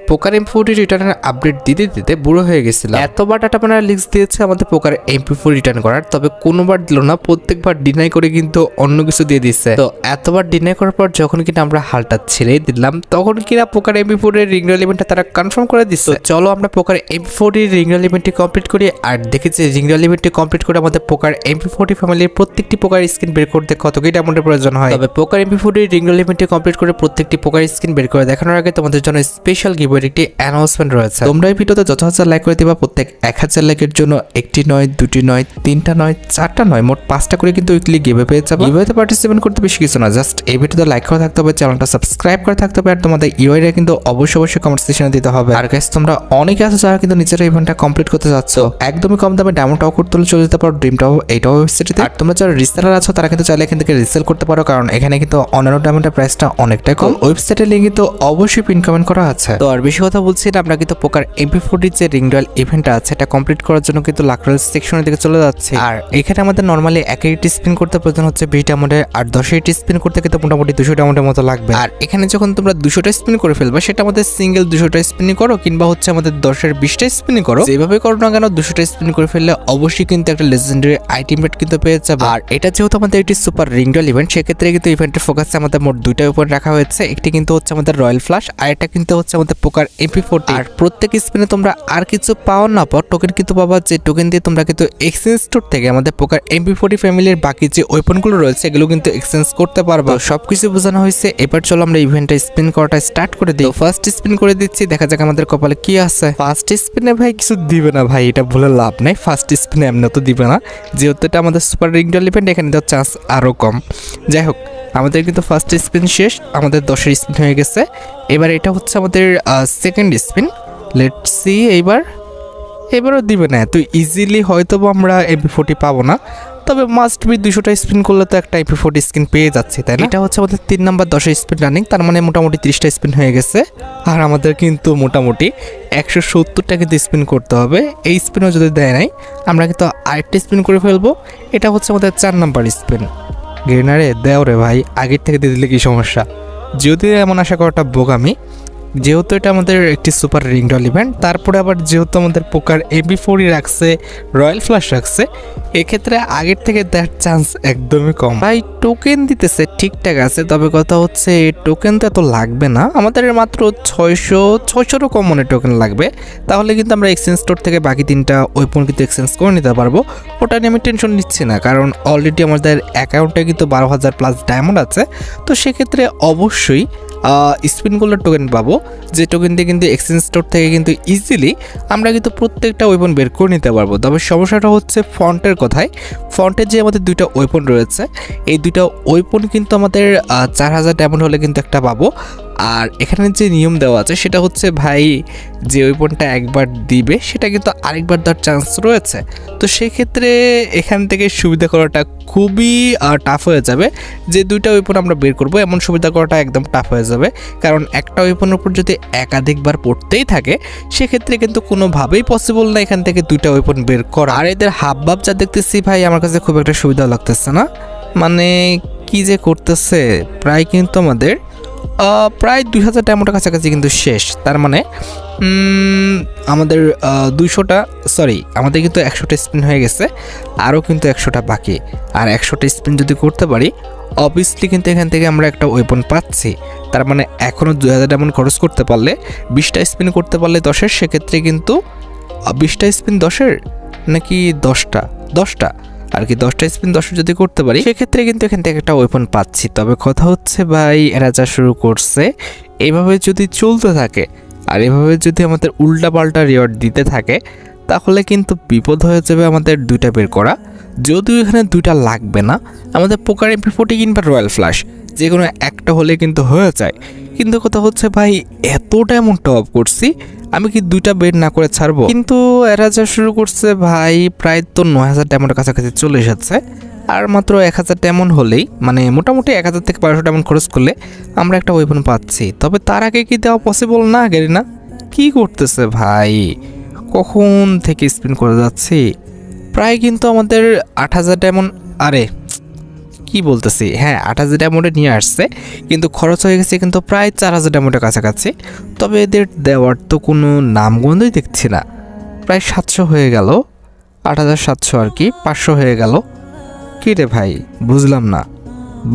পোকার এমপি40 রিটার্নের আপডেট দিতে দিতে বুড়ো হয়ে গেছিলাম। এতবার ডাটা বানার লিস্ট দিয়েছে আমাদের পোকার এমপি4 রিটার্ন করার, তবে কোনোবার দিল না, প্রত্যেকবার ডিনাই করে কিন্তু অন্য কিছু দিয়ে দিচ্ছে। তো এতবার ডিনাই করার পর যখন কিনা আমরা হালটা ছেড়ে দিলাম, তখন কিনা পোকার এমপি4 এর রিংরাল ইভেন্টটা তারা কনফার্ম করে দিচ্ছে। চলো আমরা পোকার এমপি4 এর রিংরাল ইভেন্টটি কমপ্লিট করি। আর দেখি যে রিংরাল ইভেন্টটি কমপ্লিট করে আমাদের পোকার এমপি40 ফ্যামিলির প্রত্যেকটি পোকার স্কিন বের করতে কত কি ডায়মন্ডের প্রয়োজন হয়। তবে পোকার এমপি4 এর রিংরাল ইভেন্টটি কমপ্লিট করে প্রত্যেকটি পোকার স্কিন বের করে দেখানোর আগে তোমাদের জন্য স্পেশাল গিভওয়ের একটি অ্যানাউন্সমেন্ট রয়েছে। তোমরা এই ভিডিওতে যত হাজার লাইক করে দিবা, প্রত্যেক 1000 লাইকের জন্য একটি নয়, দুটি নয়, তিনটা নয়, চারটা নয়, মোট 5টা করে কিন্তু উইকলি গিভওয়ে পেয়ে যাবে। গিভওয়েতে পার্টিসিপেট করতে বেশি কিছু না, জাস্ট এই ভিডিওতে লাইক করা থাকতে হবে, চ্যানেলটা সাবস্ক্রাইব করা থাকতে হবে, আর তোমাদের ইউআইডি কিন্তু অবশ্যই কমেন্ট সেকশনে দিতে হবে। আর গাইস তোমরা অনেকে আছো যারা কিন্তু নিজের ইভেন্টটা কমপ্লিট করতে যাচ্ছ, একদমই কম দামে ডায়মন্ড টাও করতে চলে যেতে পারো ড্রিম টাও এইটাও ওয়েবসাইটে। আর তোমরা যারা রিসেলার আছো তারা কিন্তু চাইলে এখান থেকে রিসেল করতে পারো, কারণ এখানে কিন্তু অন্যান্য ডায়মন্ডের প্রাইসটা অনেকটাই কম। ওয়েবসাইটের লিংক কিন্তু অবশ্যই পিন কমেন্ট করা আছে। তো আর বেশি কথা বলছি না, আমরা কিন্তু পোকার এমপি40 যে রিংরাল ইভেন্টটা আছে এটা কমপ্লিট করার জন্য কিন্তু লাকরাল সেকশনের দিকে চলে যাচ্ছে। আর এখানে আমাদের নরমালি 1 স্পিন করতে প্রয়োজন হচ্ছে 20 ডায়মন্ডের, আর 10 স্পিন করতে কিন্তু মোটামুটি 200 ডায়মন্ডের মতো লাগবে। আর এখানে যখন তোমরা 200টা স্পিন করে ফেলবে, সেটা আমাদের সিঙ্গেল 200টা স্পিনই করো, কিংবা হচ্ছে আমাদের 10-এর 20টা স্পিনই করো, যেভাবে করো না কেন 200টা স্পিন করে ফেললে অবশ্যই কিন্তু একটা লেজেন্ডারি আইটেম রেট কিন্তু পেয়ে যাবে। আর এটা যেহেতু আমাদের একটি সুপার রিংরাল ইভেন্ট, সেক্ষেত্রে কিন্তু ইভেন্টের ফোকাসে আমাদের মোট 2টা ওপেন রাখা হয়েছে। একটি কিন্তু হচ্ছে আমাদের রয়্যাল ফ্লাশ, আর এটা কিন্তু হচ্ছে আমাদের পোকার এমপি40। আর প্রত্যেক স্পিনে তোমরা আর কিছু পাও না পাও, টোকেন কিন্তু পাবা, যে টোকেন দিয়ে তোমরা কিন্তু এক্সচেঞ্জ স্টোর থেকে আমাদের পোকার এমপি40 ফ্যামিলির বাকি যে ওয়েপনগুলো রয়েছে এগুলো কিন্তু এক্সচেঞ্জ করতে পারবা। সবকিছু বোঝানো হয়েছে, এবার চলো আমরা ইভেন্টটা স্পিন করাটা স্টার্ট করে দিই। ফার্স্ট স্পিন করে দিচ্ছি, দেখা যাক আমাদের কপালে কি আছে। ফার্স্ট স্পিনে ভাই কিছু দিবে না ভাই, এটা ভুলে লাভ নাই। ফার্স্ট স্পিনে এমনি তো দিবে না, যেহেতু এটা আমাদের সুপার রিংরাল ইভেন্ট, এখানে তো চান্স আরও কম। যাই হোক, আমাদের কিন্তু ফার্স্ট স্পিন শেষ, আমাদের 10-এর স্পিন হয়ে গেছে। এবার এটা হচ্ছে আমাদের সেকেন্ড স্পিন। লেটস সি এবারও দিবে না এত ইজিলি, হয়তো আমরা এমপি40 পাবো না, তবে মাস্ট বি 200টা স্পিন করলে তো একটা এমপি40 স্কিন পেয়ে যাচ্ছে, তাই না? এটা হচ্ছে আমাদের 3 নাম্বার 10 স্পিন রানিং, তার মানে মোটামুটি 30টা স্পিন হয়ে গেছে। আর আমাদের কিন্তু মোটামুটি 170টা কিন্তু স্পিন করতে হবে। এই স্পিনও যদি দেয় নাই, আমরা কিন্তু আরেকটা স্পিন করে ফেলবো। এটা হচ্ছে আমাদের 4 নাম্বার স্পিন। গ্রেনারে দেও রে ভাই, আগের থেকে দিয়ে দিলে কি সমস্যা? যদিও এমন আশা করাটা বোকামি, যেহেতু এটা আমাদের একটি সুপার রিংরাল ইভেন্ট, তারপরে আবার যেহেতু আমাদের পোকার এমপি40 রাখছে, রয়্যাল ফ্লাশ রাখছে, এক্ষেত্রে আগের থেকে দেওয়ার চান্স একদমই কম। ভাই টোকেন দিতেছে ঠিকঠাক আছে, তবে কথা হচ্ছে টোকেন তো এত লাগবে না, আমাদের মাত্র 600-600 কম মনে টোকেন লাগবে। তাহলে কিন্তু আমরা এক্সচেঞ্জ স্টোর থেকে বাকি 3টা ওয়েপন কিন্তু এক্সচেঞ্জ করে নিতে পারবো। ওটা নিয়ে আমি টেনশন নিচ্ছি না, কারণ অলরেডি আমাদের অ্যাকাউন্টে কিন্তু 12,000 প্লাস ডায়মন্ড আছে। তো সেক্ষেত্রে অবশ্যই স্পিনগুলোর টোকেন পাবো, যে টোকেন দিয়ে কিন্তু এক্সচেঞ্জ স্টোর থেকে কিন্তু ইজিলি আমরা কিন্তু প্রত্যেকটা ওয়েপন বের করে নিতে পারবো। তবে সমস্যাটা হচ্ছে ফন্টের কথায়। ফন্টের যে আমাদের 2টা ওয়েপন রয়েছে, এই 2টা ওয়েপন কিন্তু আমাদের 4000 ডায়মন্ড হলে কিন্তু একটা পাবো। আর এখানে যে নিয়ম দেওয়া আছে সেটা হচ্ছে ভাই, যে ওয়েপনটা একবার দিবে সেটা কিন্তু আরেকবার দেওয়ার চান্স রয়েছে। তো সেক্ষেত্রে এখান থেকে সুবিধা করাটা খুবই টাফ হয়ে যাবে। যে 2টা ওয়েপন আমরা বের করবো, এমন সুবিধা করাটা একদম টাফ হয়ে যাবে, কারণ একটা ওয়েপনের উপর যদি একাধিকবার পড়তেই থাকে, সেক্ষেত্রে কিন্তু কোনোভাবেই পসিবল না এখান থেকে 2টা ওয়েপন বের করা। আর এদের হাবভাব যা দেখতেছি ভাই, আমার কাছে খুব একটা সুবিধা লাগতেছে না। মানে কি যে করতেছে, প্রায় কিন্তু আমাদের প্রায় 2000 ডায়মন্ডের কাছাকাছি কিন্তু শেষ। তার মানে আমাদের 200টা সরি আমাদের কিন্তু 100টা স্পিন হয়ে গেছে, আরও কিন্তু 100টা বাকি। আর 100টা স্পিন যদি করতে পারি, অবভিয়াসলি কিন্তু এখান থেকে আমরা একটা ওয়েপন পাচ্ছি। তার মানে এখনও 2000 ডায়মন্ড খরচ করতে পারলে, 20টা স্পিন করতে পারলে 10-এর, সেক্ষেত্রে কিন্তু 20টা স্পিন 10-এর নাকি 10টা আর কি, 10টা স্পিন 10 যদি করতে পারি, সেক্ষেত্রে কিন্তু এখান থেকে একটা ওয়েপন পাচ্ছি। তবে কথা হচ্ছে ভাই, এরা যা শুরু করছে এইভাবে যদি চলতে থাকে, আর এভাবে যদি আমাদের উল্টাপাল্টা রিওয়ার্ড দিতে থাকে, তাহলে কিন্তু বিপদ হয়ে যাবে আমাদের 2টা বের করা। যদিও এখানে 2টা লাগবে না, আমাদের পোকার এমপি40 কিংবা রয়্যাল ফ্লাশ যে কোনো একটা হলে কিন্তু হয়ে যায়। কিন্তু কথা হচ্ছে ভাই, এতটা এমন টপ করছি, আমি কি 2টা বের না করে ছাড়বো? কিন্তু এরা যা শুরু করছে ভাই, প্রায় তো 9000 ডায়মন্ডের কাছাকাছি চলে এসেছে। আর মাত্র 1000 ডায়মন্ড হলেই, মানে মোটামুটি 1000 থেকে 1200 ডায়মন্ড খরচ করলে আমরা একটা ওয়েপন পাচ্ছি। তবে তার আগে কি দেওয়া পসিবল না? গেরিনা কি করতেছে ভাই, কখন থেকে স্পিন করে যাচ্ছি, প্রায় কিন্তু আমাদের 8000 ডায়মন্ড। আরে কি কি বলতেছি, হ্যাঁ 8000 ডায়মন্ডে নিয়ে আসছে, কিন্তু খরচ হয়ে গেছে কিন্তু প্রায় 4000 ডায়মন্ডের কাছাকাছি। তবে এদের দেওয়ার তো কোনো নামগন্ধই দেখছি না। প্রায় 700 হয়ে গেল, 8700 আর কি, 500 হয়ে গেল। কী রে ভাই, বুঝলাম না,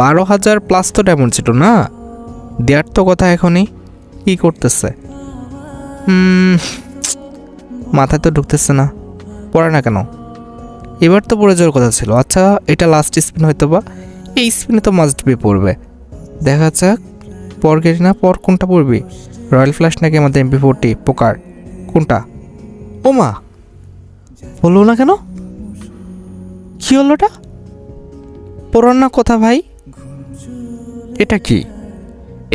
12,000 প্লাস তো ডায়মন্ড ছিল না, দেওয়ার তো কথা এখনই। কী করতেছে মাথায় তো ঢুকতেছে না, পড়ে না কেন? এবার তো পড়ে যাওয়ার কথা ছিল। আচ্ছা এটা লাস্ট স্পিন হয়তো বা, এই স্পিনে তো মাস্ট বি পড়বে। দেখা যাক পর গেলি না, পর কোনটা পড়বি? রয়্যাল ফ্ল্যাশ নাকি আমাদের MP40 পোকার, কোনটা? ও মা, হলো না কেন? কী হলো ওটা? পড়ার না কথা ভাই। এটা কি?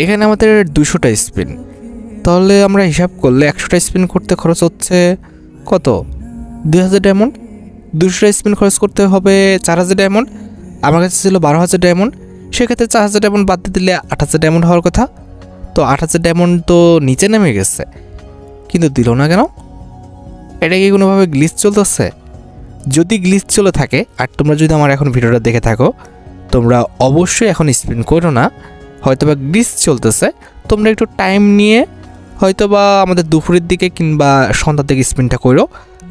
এখানে আমাদের 200টা স্পিন, তাহলে আমরা হিসাব করলে 100টা স্পিন করতে খরচ হচ্ছে কত? 2000 ডায়মন্ড। 200টা স্পিন খরচ করতে হবে 4000 ডায়মন্ড। আমার কাছে ছিল 12000 ডায়মন্ড, সেক্ষেত্রে 4000 ডায়মন্ড বাদ দিয়ে দিলে 8000 ডায়মন্ড হওয়ার কথা। তো 8000 ডায়মন্ড তো নিচে নেমে গেছে, কিন্তু দিল না কেন? এটা কি কোনোভাবে গ্লিচ চলতেছে? যদি গ্লিচ চলে থাকে, আর তোমরা যদি আমার এখন ভিডিওটা দেখে থাকো, তোমরা অবশ্যই এখন স্পিন করো না। হয়তোবা গ্লিচ চলতেছে, তোমরা একটু টাইম নিয়ে হয়তোবা আমাদের দুপুরের দিকে কিংবা সন্ধ্যার দিকে স্পিনটা করো,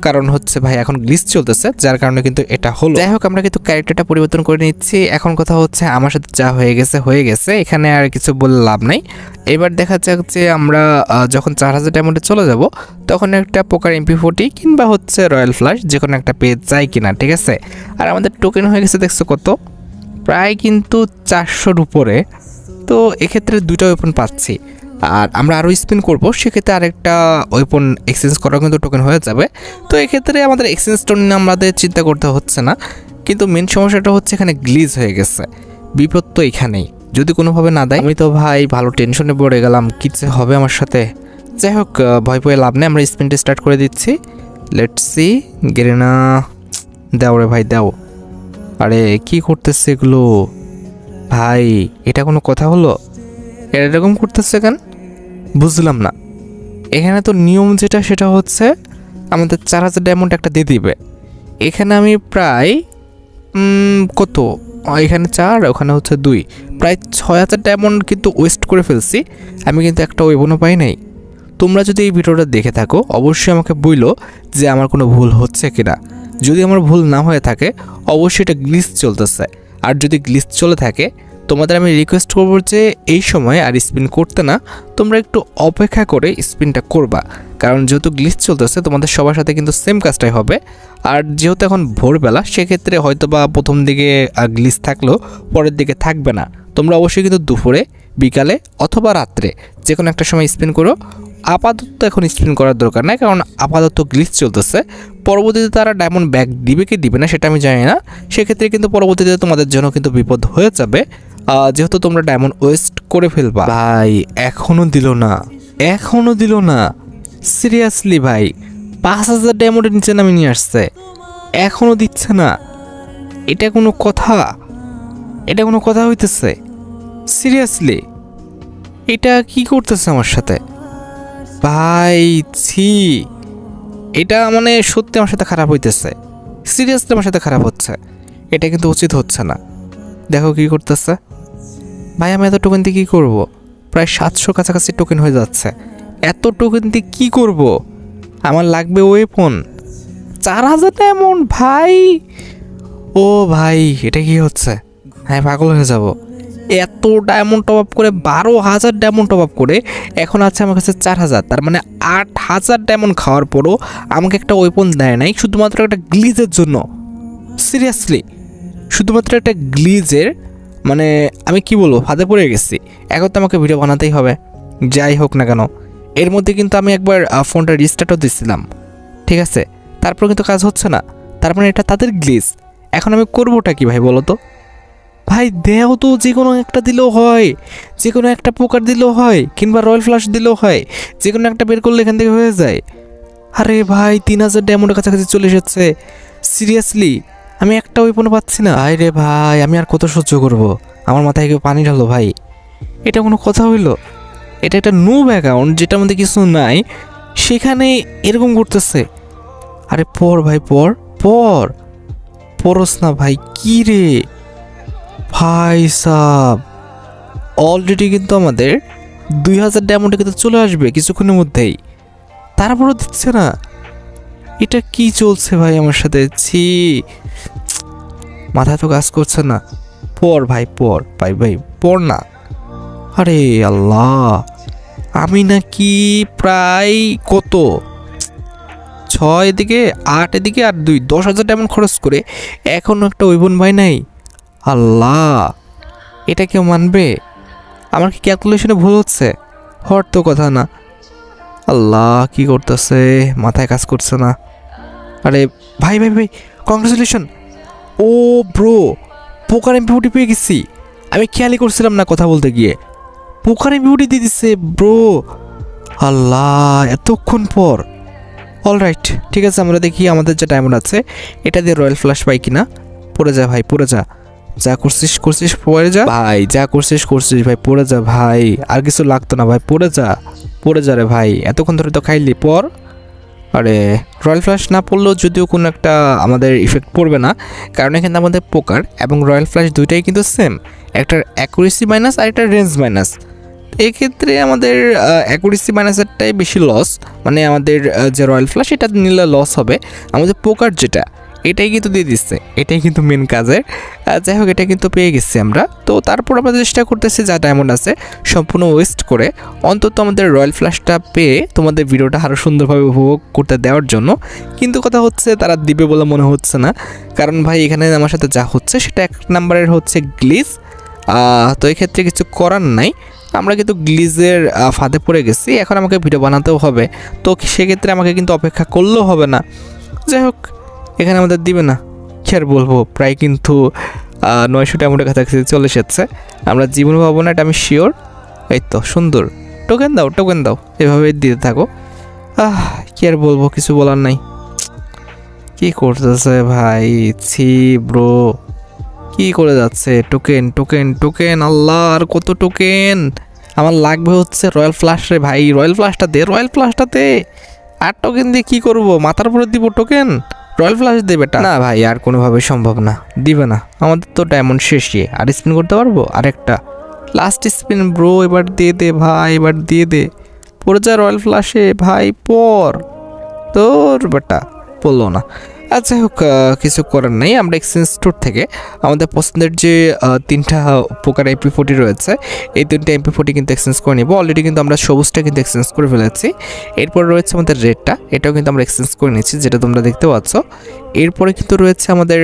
কারণ হচ্ছে ভাই এখন গ্লিচ চলতেছে, যার কারণে কিন্তু এটা হলো। যাই হোক, আমরা কিন্তু ক্যারেক্টারটা পরিবর্তন করে নিচ্ছি। এখন কথা হচ্ছে আমার সাথে যা হয়ে গেছে, এখানে আর কিছু বলে লাভ নাই। এবার দেখা যাক যে আমরা যখন 4000 ডায়মন্ডে চলে যাব, তখন একটা পোকার MP40 কিংবা হচ্ছে রয়্যাল ফ্ল্যাশ যে কোনো একটা পেয়ে যায় কিনা, ঠিক আছে? আর আমাদের টোকেন হয়ে গেছে দেখছো কত, প্রায় কিন্তু 400-র উপরে। তো এক্ষেত্রে 2টা ওয়েপন পাচ্ছি, আর আমরা আরও স্পিন করবো, সেক্ষেত্রে আরেকটা ওয়েপন এক্সচেঞ্জ করাও কিন্তু টোকেন হয়ে যাবে। তো এক্ষেত্রে আমাদের এক্সচেঞ্জ টোকেন নিয়ে আমাদের চিন্তা করতে হচ্ছে না, কিন্তু মেন সমস্যাটা হচ্ছে এখানে গ্লিজ হয়ে গেছে। বিপদ তো এখানেই, যদি কোনোভাবে না দেয় আমি তো ভাই ভালো টেনশনে পড়ে গেলাম, কী যে হবে আমার সাথে। যাই হোক, ভয় পেয়ে লাভ নেই, আমরা স্পিনটা স্টার্ট করে দিচ্ছি। লেটস সি, গেরেনা দাও রে ভাই দাও। আরে কি করতেছে এগুলো ভাই, এটা কোনো কথা হলো? এরকম করতেছে কেন বুঝলাম না। এখানে তো নিয়ম যেটা সেটা হচ্ছে আমাদের 4000 ডায়মন্ড একটা দিয়ে দিবে। এখানে আমি প্রায় কত, এখানে 4, ওখানে হচ্ছে 2, প্রায় 6000 ডায়মন্ড কিন্তু ওয়েস্ট করে ফেলছি। আমি কিন্তু একটা ওয়েবনও পাই নাই। তোমরা যদি এই ভিডিওটা দেখে থাকো, অবশ্যই আমাকে বইলো যে আমার কোনো ভুল হচ্ছে কিনা। যদি আমার ভুল না হয়ে থাকে, অবশ্যই এটা গ্লিচ চলতেছে। আর যদি গ্লিচ চলে থাকে, তোমাদের আমি রিকোয়েস্ট করবো যে এই সময় আর স্পিন করতে না, তোমরা একটু অপেক্ষা করে স্পিনটা করবা। কারণ যেহেতু গ্লিচ চলতেছে, তোমাদের সবার সাথে কিন্তু সেম কাজটাই হবে। আর যেহেতু এখন ভোরবেলা, সেক্ষেত্রে হয়তো বা প্রথম দিকে গ্লিচ থাকলেও পরের দিকে থাকবে না। তোমরা অবশ্যই কিন্তু দুপুরে, বিকালে অথবা রাত্রে যে কোনো একটা সময় স্পিন করো। আপাতত এখন স্পিন করার দরকার নাই, কারণ আপাতত গ্লিচ চলতেছে। পরবর্তীতে তারা ডায়মন্ড ব্যাক দিবে কি দিবে না সেটা আমি জানি না। সেক্ষেত্রে কিন্তু পরবর্তীতে তোমাদের জন্য কিন্তু বিপদ হয়ে যাবে, যেহেতু তোমরা ডায়মন্ড ওয়েস্ট করে ফেলবা। ভাই এখনও দিল না, সিরিয়াসলি ভাই, 5000 ডায়মন্ডের নিচে নামে নিয়ে আসছে, এখনও দিচ্ছে না। এটা কোনো কথা হইতেছে? সিরিয়াসলি এটা কি করতেছে আমার সাথে ভাই? ছি, এটা মানে সত্যি আমার সাথে খারাপ হইতেছে, সিরিয়াসলি আমার সাথে খারাপ হচ্ছে। এটা কিন্তু উচিত হচ্ছে না। দেখো কি করতেছে ভাই, আমি এত টোকেন দিয়ে কী করবো? প্রায় 700 কাছাকাছি টোকেন হয়ে যাচ্ছে। এত টোকেন দিয়ে কী করব? আমার লাগবে ওয়েপন। 4000 ডায়মন্ড ভাই, ও ভাই এটা কি হচ্ছে? হ্যাঁ পাগল হয়ে যাব। এত ডায়মন্ড টপ আপ করে, 12,000 ডায়মন্ড টপ আপ করে এখন আছে আমার কাছে 4000, তার মানে 8000 ডায়মন্ড খাওয়ার পরও আমাকে একটা ওয়েপন দেয় নাই, শুধুমাত্র একটা গ্লিজের জন্য। সিরিয়াসলি শুধুমাত্র একটা গ্লিজের, মানে আমি কি বলবো, ফাঁদে পড়ে গেছি। এখন তো আমাকে ভিডিও বানাতেই হবে, যাই হোক না কেন। এর মধ্যে কিন্তু আমি একবার ফোনটা রিস্টার্টও দিচ্ছিলাম, ঠিক আছে, তারপর কিন্তু কাজ হচ্ছে না। তার মানে এটা তাদের গ্লিজ। এখন আমি করবোটা কি ভাই বলো তো? ভাই দেও তো, যে কোনো একটা দিলেও হয়, যে কোনো একটা পোকার দিলেও হয়, কিংবা রয়্যাল ফ্ল্যাশ দিলেও হয়, যে কোনো একটা বের করলে এখান থেকে হয়ে যায়। আরে ভাই 3000 ডায়মন্ডের কাছাকাছি চলে এসেছে। সিরিয়াসলি আমি একটা ওয়েপনও পাচ্ছি না। ভাই রে ভাই, আমি আর কত সহ্য করব? আমার মাথায় কেউ পানি ঢালো ভাই, এটা কোনো কথা হইলো? এটা একটা নুব অ্যাকাউন্ট যেটার মধ্যে কিছু নাই, সেখানে এরকম করতেছে। আরে পর ভাই, পরস না ভাই, কি রে ভাই সাব, অলরেডি কিন্তু আমাদের 2000 ডায়মন্ডে কিন্তু চলে আসবে কিছুক্ষণের মধ্যেই, তারপরও দিচ্ছে না। এটা কি চলছে ভাই আমার সাথে? ছি, মাথা তো কাজ করছে না। পর ভাই পর, ভাই ভাই পর না। আরে আল্লাহ, আমি নাকি প্রায় কত 6 এদিকে 8 এদিকে আর 2 10,000 ডায়মন্ড খরচ করে এখনও একটা ওইবন ভাই নাই। আল্লাহ, এটা কেউ মানবে? আমার কি ক্যালকুলেশনে ভুল হচ্ছে? হওয়ার তো কথা না। আল্লাহ, কি করতেছে, মাথায় কাজ করছে না। আরে ভাই ভাই ভাই, কংগ্রেচুলেশন। ও ব্রো, পোকার এমপিউটি পেয়ে গেছি। আমি খেয়ালই করছিলাম না কথা বলতে গিয়ে। পোকার এমপিউটি দিয়ে দিচ্ছে ব্রো। আল্লাহ, এতক্ষণ পর। অলরাইট, ঠিক আছে, আমরা দেখি আমাদের যে ডায়মন্ড আছে এটা দিয়ে রয়্যাল ফ্ল্যাশ পাই কিনা। পড়ে যা ভাই, পড়ে যা, যা করছিস করছিস পড়ে যা ভাই, যা করছিস করছিস ভাই, পড়ে যা ভাই, আর কিছু লাগতো না ভাই, পড়ে যা, পড়ে যা রে ভাই, এতক্ষণ ধরে তো খাইলি, পর। আরে রয়্যাল ফ্ল্যাশ না পড়লেও যদিও কোনো একটা আমাদের ইফেক্ট পড়বে না, কারণ এখানে আমাদের পোকার এবং রয়্যাল ফ্ল্যাশ দুইটাই কিন্তু সেম, একটার অ্যাকুরেসি মাইনাস আর একটা রেঞ্জ মাইনাস। এক্ষেত্রে আমাদের অ্যাকুরেসি মাইনাসেরটাই বেশি লস, মানে আমাদের যে রয়্যাল ফ্ল্যাশ এটা নিলে লস হবে। আমাদের পোকার যেটা, এটাই কিন্তু দিয়ে দিচ্ছে, এটাই কিন্তু মেন কাজের। যাই হোক, এটা কিন্তু পেয়ে গেছি আমরা। তো তারপর আমরা চেষ্টা করতেছি যা ডায়মন্ড আছে সম্পূর্ণ ওয়েস্ট করে অন্তত আমাদের রয়্যাল ফ্ল্যাশটা পেয়ে তোমাদের ভিডিওটা আরও সুন্দরভাবে উপভোগ করতে দেওয়ার জন্য। কিন্তু কথা হচ্ছে তারা দিবে বলে মনে হচ্ছে না, কারণ ভাই এখানে আমার সাথে যা হচ্ছে সেটা 1 নাম্বারের হচ্ছে গ্লিচ। তো এক্ষেত্রে কিছু করার নাই, আমরা কিন্তু গ্লিজের ফাঁদে পড়ে গেছি। এখন আমাকে ভিডিও বানাতেও হবে, তো সেক্ষেত্রে আমাকে কিন্তু অপেক্ষা করলেও হবে না। যাই হোক, এখানে আমাদের দিবে না, কি আর বলবো, প্রায় কিন্তু 900 ডায়মন্ডের কাছাকাছি চলে এসেছে। আমরা জীবন পাবো না, এটা আমি শিওর। এই তো সুন্দর, টোকেন দাও টোকেন দাও, এভাবে দিতে থাকো। কি আর বলবো, কিছু বলার নাই। কি করতেছে ভাই, ছি ব্রো, কি করে যাচ্ছে? টোকেন টোকেন টোকেন, আল্লাহ আর কত টোকেন আমার লাগবে হচ্ছে রয়্যাল ফ্ল্যাশ রে ভাই, রয়্যাল ফ্ল্যাশটা দে, রয়্যাল ফ্ল্যাশটা দে। আর টোকেন দিয়ে কি করব, মাথার উপরে দিব টোকেন? রয়্যাল ফ্ল্যাশ দেবে না ভাই, আর কোনোভাবে সম্ভব না, দিবে না। আমাদের তো ডায়মন্ড শেষই, আর স্পিন করতে পারবো আরেকটা লাস্ট স্পিন ব্রো, এবার দিয়ে দে ভাই, এবার দিয়ে দে, পড়ে যা রয়্যাল ফ্ল্যাশে ভাই, পর তোর বেটা, পড়লো না। আচ্ছা হোক, কিছু করার নেই, আমরা এক্সচেঞ্জ স্টোর থেকে আমাদের পছন্দের যে 3টা পোকার MP40 রয়েছে এই 3টা MP40 কিন্তু এক্সচেঞ্জ করে নেব। অলরেডি কিন্তু আমরা সবুজটা কিন্তু এক্সচেঞ্জ করে ফেলেছি। এরপর রয়েছে আমাদের রেডটা, এটাও কিন্তু আমরা এক্সচেঞ্জ করে নিচ্ছি, যেটা তোমরা দেখতে পাচ্ছ। এরপরে কিন্তু রয়েছে আমাদের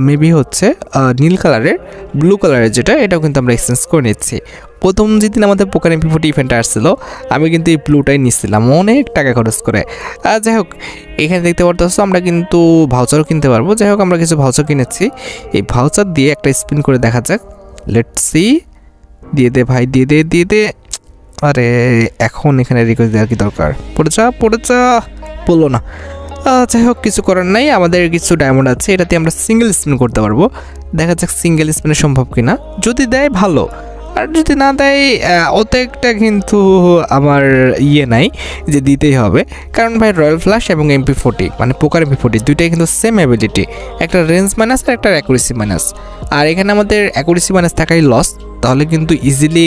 মেবি হচ্ছে নীল কালারের, ব্লু কালারের যেটা, এটাও কিন্তু আমরা এক্সচেঞ্জ করে নিচ্ছি। প্রথম যেদিন আমাদের পোকার MP40 ইভেন্ট আসছিল আমি কিন্তু এই ব্লুটাই নিচ্ছিলাম অনেক টাকা খরচ করে। যাই হোক, এখানে দেখতে পারতেছো আমরা কিন্তু ভাউচারও কিনতে পারবো। যাই হোক, আমরা কিছু ভাউচার কিনেছি, এই ভাউচার দিয়ে একটা স্পিন করে দেখা যাক। লেটস সি, দিয়ে দে ভাই, দিয়ে দে দিয়ে দে। আরে এখন এখানে রিকোয়েস্ট দেওয়ার কি দরকার, পড়ে যা পড়ে যা, বললো না। যাই হোক, কিছু করার নাই, আমাদের কিছু ডায়মন্ড আছে, এটাতে আমরা সিঙ্গেল স্পিন করতে পারবো। দেখা যাক সিঙ্গেল স্পিনে সম্ভব কিনা, যদি দেয় ভালো, আর যদি না দেয় ওতে একটা কিন্তু আমার নাই যে দিতেই হবে। কারণ ভাই রয়্যাল ফ্ল্যাশ এবং MP40 মানে পোকার MP40 দুইটাই কিন্তু সেম অ্যাবিলিটি, একটা রেঞ্জ মাইনাস আর একটা অ্যাকুরেসি মাইনাস। আর এখানে আমাদের অ্যাকুরেসি মাইনাস থাকাই লস, তাহলে কিন্তু ইজিলি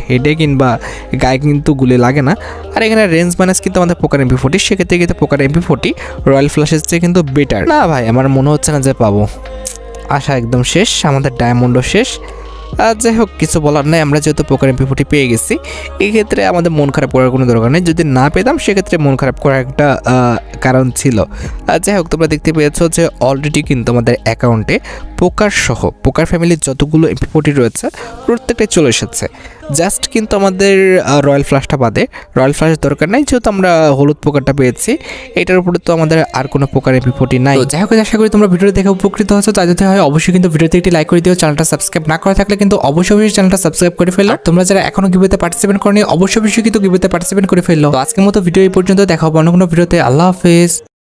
হেডে কিংবা গায়ে কিন্তু গুলে লাগে না। আর এখানে রেঞ্জ মাইনাস কিন্তু আমাদের পোকার MP40, সেক্ষেত্রে কিন্তু পোকার MP40 রয়্যাল ফ্ল্যাশের চেয়ে কিন্তু বেটার। না ভাই, আমার মনে হচ্ছে না যে পাবো, আশা একদম শেষ, আমাদের ডায়মন্ডও শেষ। যাই হোক, কিছু বলার নাই, আমরা যেহেতু পোকার MP40 পেয়ে গেছি, এক্ষেত্রে আমাদের মন খারাপ করার কোনো দরকার নেই। যদি না পেতাম সেক্ষেত্রে মন খারাপ করার একটা কারণ ছিল। যাই হোক, তোমরা দেখতে পেয়েছো যে অলরেডি কিন্তু আমাদের অ্যাকাউন্টে পোকার সহ পোকার ফ্যামিলির যতগুলো MP40 রয়েছে প্রত্যেকটাই চলে এসেছে। জাস্ট কিন্তু আমাদের রয়্যাল ফ্ল্যাশটা বাদে, রয়্যাল ফ্ল্যাশ দরকার নাই, যেহেতু আমরা হলুদ পোকারটা পেয়েছি, এটার উপরে তো আমাদের আর কোনো পোকার MP40 নাই। যাই হোক, আশা করি তোমরা ভিডিওটি দেখে উপকৃত হয়েছো। তাই যদি হয় অবশ্যই কিন্তু ভিডিওতে একটি লাইক করে দিও, চ্যানেলটা সাবস্ক্রাইব না করা থাকলে কিন্তু অবশ্যই চ্যানেলটা সাবস্ক্রাইব করে ফেলো। তোমরা যারা এখনো গিভওয়েতে পার্টিসিপেট করনি অবশ্যই কিন্তু গিভওয়েতে পার্টিসিপেট করে ফেলো। তো আজকের মতো ভিডিও এই পর্যন্ত, দেখা হবে অন্য কোনো ভিডিওতে। আল্লাহ হাফেজ।